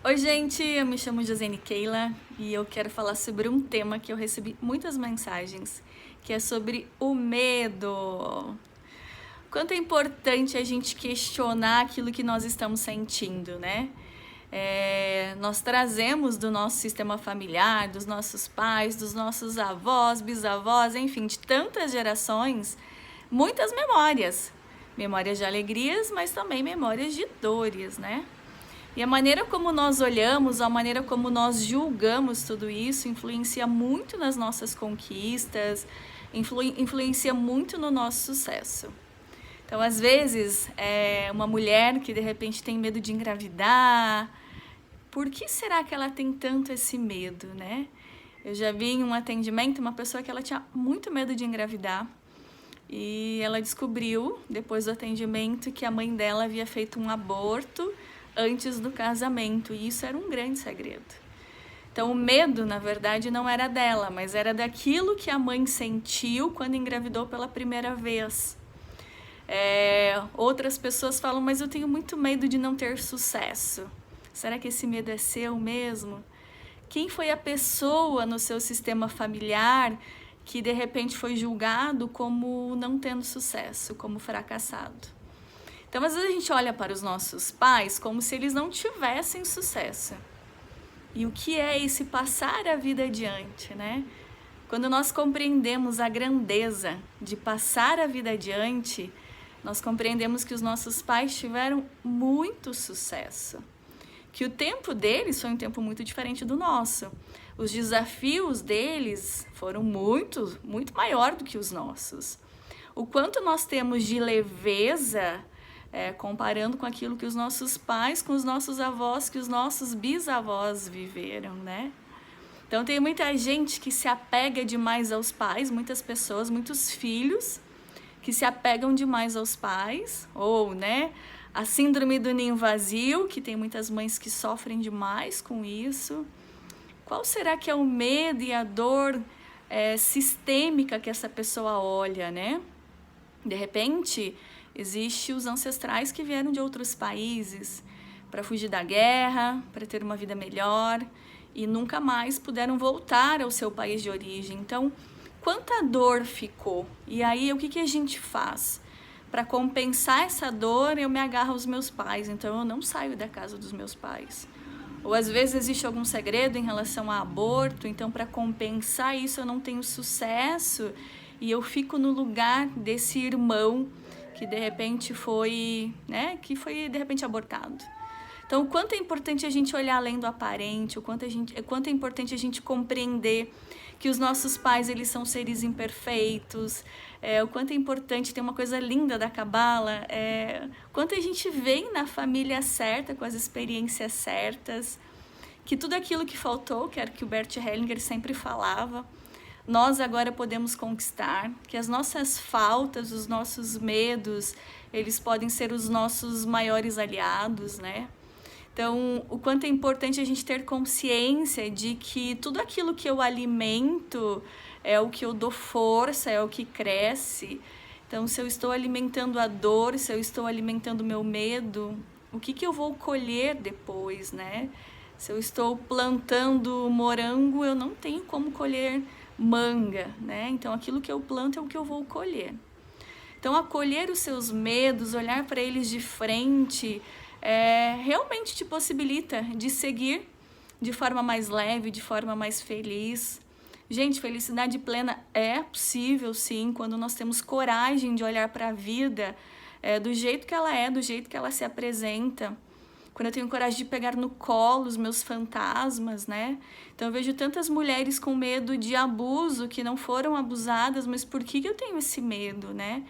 Oi, gente, eu me chamo Josiane Keila e eu quero falar sobre um tema que eu recebi muitas mensagens, que é sobre o medo. Quanto é importante a gente questionar aquilo que nós estamos sentindo, né? Nós trazemos do nosso sistema familiar, dos nossos pais, dos nossos avós, bisavós, enfim, de tantas gerações, muitas memórias. Memórias de alegrias, mas também memórias de dores, né? E a maneira como nós olhamos, a maneira como nós julgamos tudo isso influencia muito nas nossas conquistas, influencia muito no nosso sucesso. Então, às vezes, uma mulher que de repente tem medo de engravidar, por que será que ela tem tanto esse medo, né? Eu já vi em um atendimento uma pessoa que ela tinha muito medo de engravidar e ela descobriu, depois do atendimento, que a mãe dela havia feito um aborto antes do casamento, e isso era um grande segredo. Então, o medo, na verdade, não era dela, mas era daquilo que a mãe sentiu quando engravidou pela primeira vez. Outras pessoas falam, mas eu tenho muito medo de não ter sucesso. Será que esse medo é seu mesmo? Quem foi a pessoa no seu sistema familiar que de repente foi julgado como não tendo sucesso, como fracassado? Então, às vezes a gente olha para os nossos pais como se eles não tivessem sucesso. E o que é esse passar a vida adiante, né? Quando nós compreendemos a grandeza de passar a vida adiante, nós compreendemos que os nossos pais tiveram muito sucesso. Que o tempo deles foi um tempo muito diferente do nosso. Os desafios deles foram muito maior do que os nossos. O quanto nós temos de leveza comparando com aquilo que os nossos pais, com os nossos avós, que os nossos bisavós viveram, né? Então tem muita gente que se apega demais aos pais, muitas pessoas, muitos filhos que se apegam demais aos pais, ou, né, a síndrome do ninho vazio, que tem muitas mães que sofrem demais com isso. Qual será que é o medo e a dor sistêmica que essa pessoa olha, né? De repente, existem os ancestrais que vieram de outros países para fugir da guerra, para ter uma vida melhor e nunca mais puderam voltar ao seu país de origem. Então, quanta dor ficou? E aí, o que a gente faz? Para compensar essa dor, eu me agarro aos meus pais, então eu não saio da casa dos meus pais. Ou às vezes existe algum segredo em relação a aborto, então para compensar isso eu não tenho sucesso e eu fico no lugar desse irmão que de repente foi, né, abortado. Então, o quanto é importante a gente olhar além do aparente, o quanto é importante a gente compreender que os nossos pais, eles são seres imperfeitos, o quanto é importante, tem uma coisa linda da Cabala, quanto a gente vem na família certa, com as experiências certas, que tudo aquilo que faltou, que era o que o Bert Hellinger sempre falava, nós agora podemos conquistar, que as nossas faltas, os nossos medos, eles podem ser os nossos maiores aliados, né? Então, o quanto é importante a gente ter consciência de que tudo aquilo que eu alimento é o que eu dou força, é o que cresce. Então, se eu estou alimentando a dor, se eu estou alimentando o meu medo, o que eu vou colher depois, né? Se eu estou plantando morango, eu não tenho como colher manga, né? Então, aquilo que eu planto é o que eu vou colher. Então, acolher os seus medos, olhar para eles de frente, realmente te possibilita de seguir de forma mais leve, de forma mais feliz. Gente, felicidade plena é possível, sim, quando nós temos coragem de olhar para a vida do jeito que ela é, do jeito que ela se apresenta. Quando eu tenho coragem de pegar no colo os meus fantasmas, né? Então, eu vejo tantas mulheres com medo de abuso, que não foram abusadas, mas por que eu tenho esse medo, né?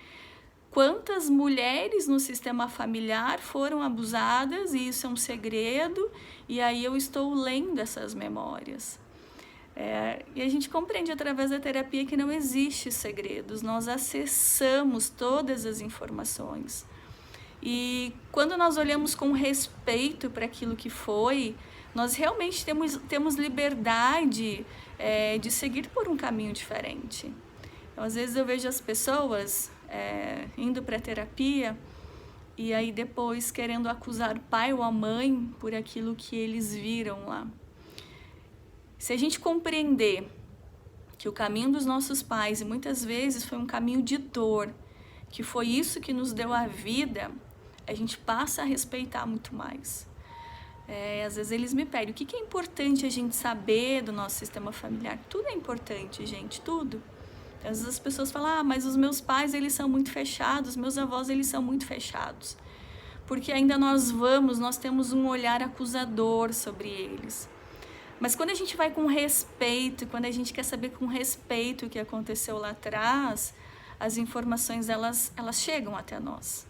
Quantas mulheres no sistema familiar foram abusadas, e isso é um segredo, e aí eu estou lendo essas memórias. E a gente compreende através da terapia que não existe segredos, nós acessamos todas as informações. E quando nós olhamos com respeito para aquilo que foi, nós realmente temos liberdade de seguir por um caminho diferente. Então, às vezes eu vejo as pessoas indo para a terapia e aí depois querendo acusar o pai ou a mãe por aquilo que eles viram lá. Se a gente compreender que o caminho dos nossos pais, e muitas vezes foi um caminho de dor, que foi isso que nos deu a vida, a gente passa a respeitar muito mais. Às vezes eles me pedem, o que é importante a gente saber do nosso sistema familiar? Tudo é importante, gente, tudo. Às vezes as pessoas falam, mas os meus pais, eles são muito fechados, meus avós, eles são muito fechados. Porque ainda nós temos um olhar acusador sobre eles. Mas quando a gente vai com respeito, quando a gente quer saber com respeito o que aconteceu lá atrás, as informações, elas chegam até nós.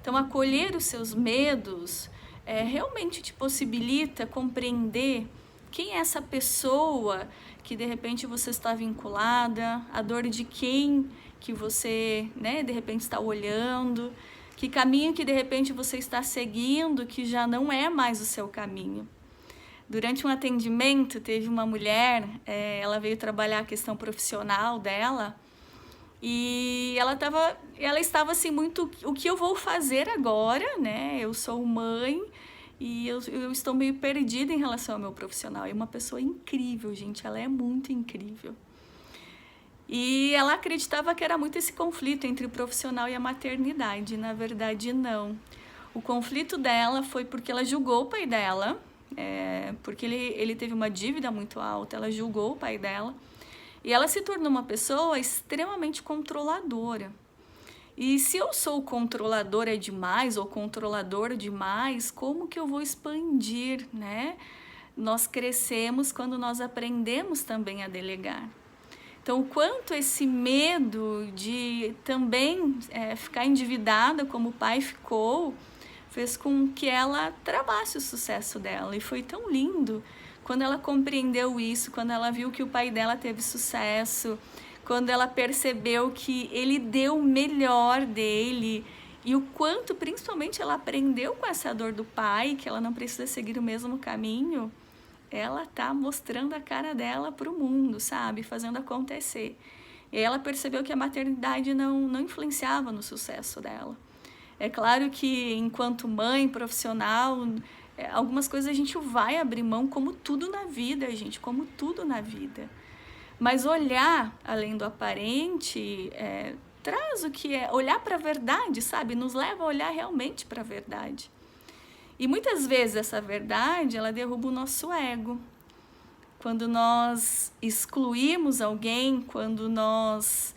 Então, acolher os seus medos realmente te possibilita compreender quem é essa pessoa que de repente você está vinculada, a dor de quem que você, de repente está olhando, que caminho que de repente você está seguindo que já não é mais o seu caminho. Durante um atendimento, teve uma mulher, ela veio trabalhar a questão profissional dela, e ela estava assim muito, o que eu vou fazer agora, Eu sou mãe e eu estou meio perdida em relação ao meu profissional. É uma pessoa incrível, gente, ela é muito incrível. E ela acreditava que era muito esse conflito entre o profissional e a maternidade. Na verdade, não. O conflito dela foi porque ela julgou o pai dela, porque ele teve uma dívida muito alta, ela julgou o pai dela. E ela se tornou uma pessoa extremamente controladora. E se eu sou controladora demais ou controlador demais, como que eu vou expandir, Nós crescemos quando nós aprendemos também a delegar. Então, o quanto esse medo de também ficar endividada como o pai ficou, fez com que ela travasse o sucesso dela. E foi tão lindo quando ela compreendeu isso, quando ela viu que o pai dela teve sucesso, quando ela percebeu que ele deu o melhor dele e o quanto, principalmente, ela aprendeu com essa dor do pai, que ela não precisa seguir o mesmo caminho, ela tá mostrando a cara dela para o mundo, sabe? Fazendo acontecer. E ela percebeu que a maternidade não influenciava no sucesso dela. É claro que, enquanto mãe, profissional, algumas coisas a gente vai abrir mão, como tudo na vida, gente, como tudo na vida. Mas olhar além do aparente traz o que é, olhar para a verdade, sabe? Nos leva a olhar realmente para a verdade. E muitas vezes essa verdade, ela derruba o nosso ego. Quando nós excluímos alguém, quando nós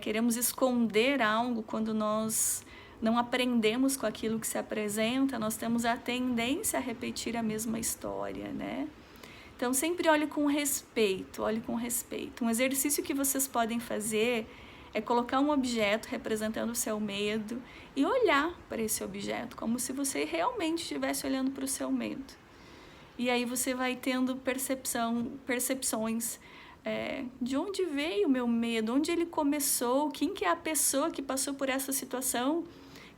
queremos esconder algo, quando nós não aprendemos com aquilo que se apresenta, nós temos a tendência a repetir a mesma história, Então, sempre olhe com respeito, olhe com respeito. Um exercício que vocês podem fazer é colocar um objeto representando o seu medo e olhar para esse objeto, como se você realmente estivesse olhando para o seu medo. E aí você vai tendo percepções de onde veio o meu medo, onde ele começou, quem que é a pessoa que passou por essa situação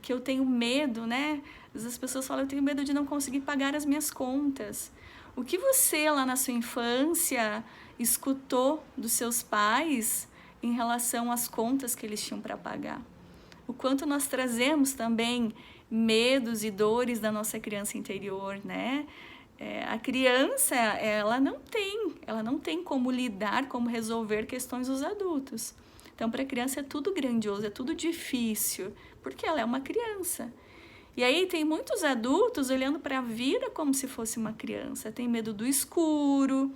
que eu tenho medo, Às vezes as pessoas falam, eu tenho medo de não conseguir pagar as minhas contas. O que você, lá na sua infância, escutou dos seus pais em relação às contas que eles tinham para pagar? O quanto nós trazemos também medos e dores da nossa criança interior, A criança, ela não tem como lidar, como resolver questões dos adultos. Então, para a criança é tudo grandioso, é tudo difícil, porque ela é uma criança. E aí tem muitos adultos olhando para a vida como se fosse uma criança. Tem medo do escuro,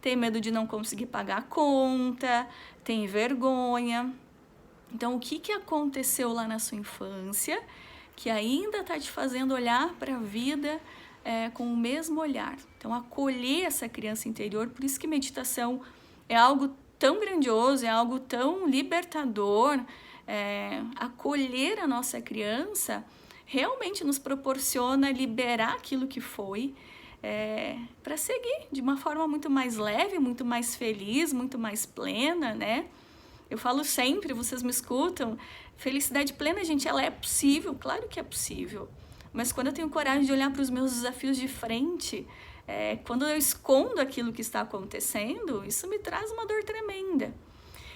tem medo de não conseguir pagar a conta, tem vergonha. Então, o que aconteceu lá na sua infância que ainda está te fazendo olhar para a vida com o mesmo olhar? Então, acolher essa criança interior, por isso que meditação é algo tão grandioso, é algo tão libertador. Acolher a nossa criança realmente nos proporciona liberar aquilo que foi para seguir de uma forma muito mais leve, muito mais feliz, muito mais plena, Eu falo sempre, vocês me escutam, felicidade plena, gente, ela é possível, claro que é possível. Mas quando eu tenho coragem de olhar para os meus desafios de frente, quando eu escondo aquilo que está acontecendo, isso me traz uma dor tremenda.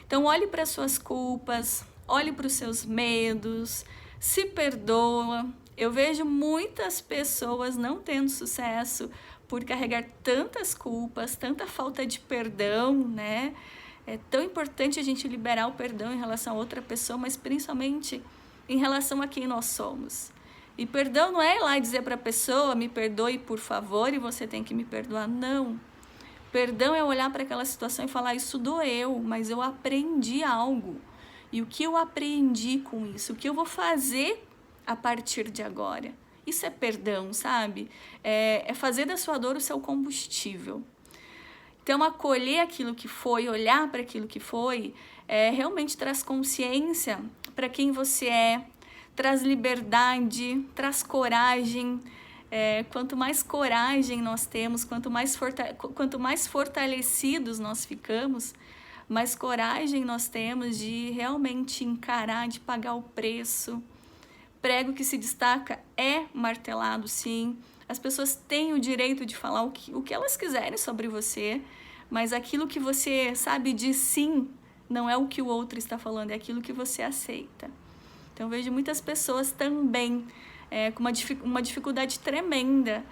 Então, olhe para as suas culpas, olhe para os seus medos, se perdoa. Eu vejo muitas pessoas não tendo sucesso por carregar tantas culpas, tanta falta de perdão, né? É tão importante a gente liberar o perdão em relação a outra pessoa, mas principalmente em relação a quem nós somos. E perdão não é ir lá e dizer para a pessoa, me perdoe por favor e você tem que me perdoar, não. Perdão é olhar para aquela situação e falar, isso doeu, mas eu aprendi algo. E o que eu aprendi com isso? O que eu vou fazer a partir de agora? Isso é perdão, sabe? É fazer da sua dor o seu combustível. Então, acolher aquilo que foi, olhar para aquilo que foi, realmente traz consciência para quem você é, traz liberdade, traz coragem. Quanto mais coragem nós temos, quanto mais fortalecidos nós ficamos, mais coragem nós temos de realmente encarar, de pagar o preço. Prego que se destaca é martelado, sim. As pessoas têm o direito de falar o que elas quiserem sobre você, mas aquilo que você sabe de sim não é o que o outro está falando, é aquilo que você aceita. Então, eu vejo muitas pessoas também com uma dificuldade tremenda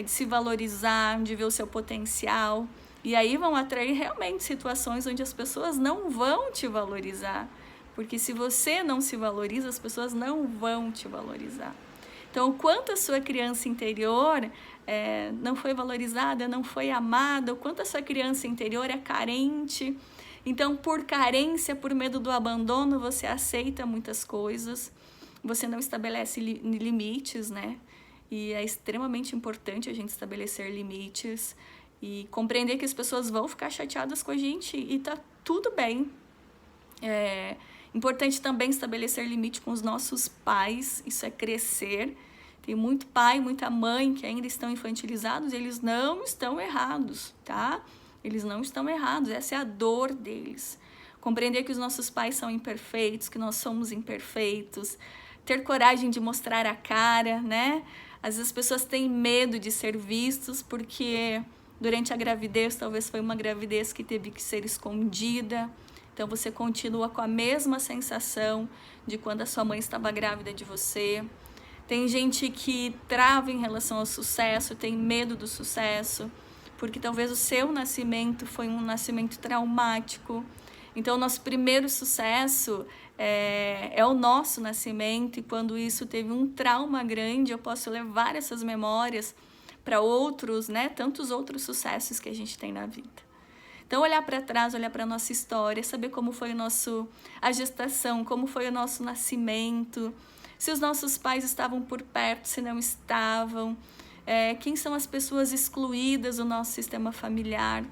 de se valorizar, de ver o seu potencial. E aí vão atrair realmente situações onde as pessoas não vão te valorizar. Porque se você não se valoriza, as pessoas não vão te valorizar. Então, o quanto a sua criança interior não foi valorizada, não foi amada, o quanto a sua criança interior é carente. Então, por carência, por medo do abandono, você aceita muitas coisas, você não estabelece limites, né? E é extremamente importante a gente estabelecer limites e compreender que as pessoas vão ficar chateadas com a gente e tá tudo bem. É importante também estabelecer limite com os nossos pais, isso é crescer. Tem muito pai, muita mãe que ainda estão infantilizados e eles não estão errados, tá? Eles não estão errados, essa é a dor deles. Compreender que os nossos pais são imperfeitos, que nós somos imperfeitos, ter coragem de mostrar a cara, né? Às vezes as pessoas têm medo de ser vistos porque durante a gravidez talvez foi uma gravidez que teve que ser escondida. Então você continua com a mesma sensação de quando a sua mãe estava grávida de você. Tem gente que trava em relação ao sucesso, tem medo do sucesso, porque talvez o seu nascimento foi um nascimento traumático. Então, o nosso primeiro sucesso é o nosso nascimento, e quando isso teve um trauma grande, eu posso levar essas memórias para outros, né, tantos outros sucessos que a gente tem na vida. Então, olhar para trás, olhar para a nossa história, saber como foi a gestação, como foi o nosso nascimento, se os nossos pais estavam por perto, se não estavam, quem são as pessoas excluídas do nosso sistema familiar.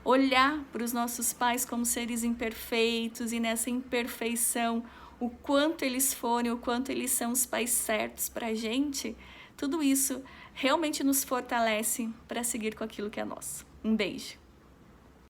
Olhar para os nossos pais como seres imperfeitos e nessa imperfeição, o quanto eles foram, o quanto eles são os pais certos para a gente, tudo isso realmente nos fortalece para seguir com aquilo que é nosso. Um beijo.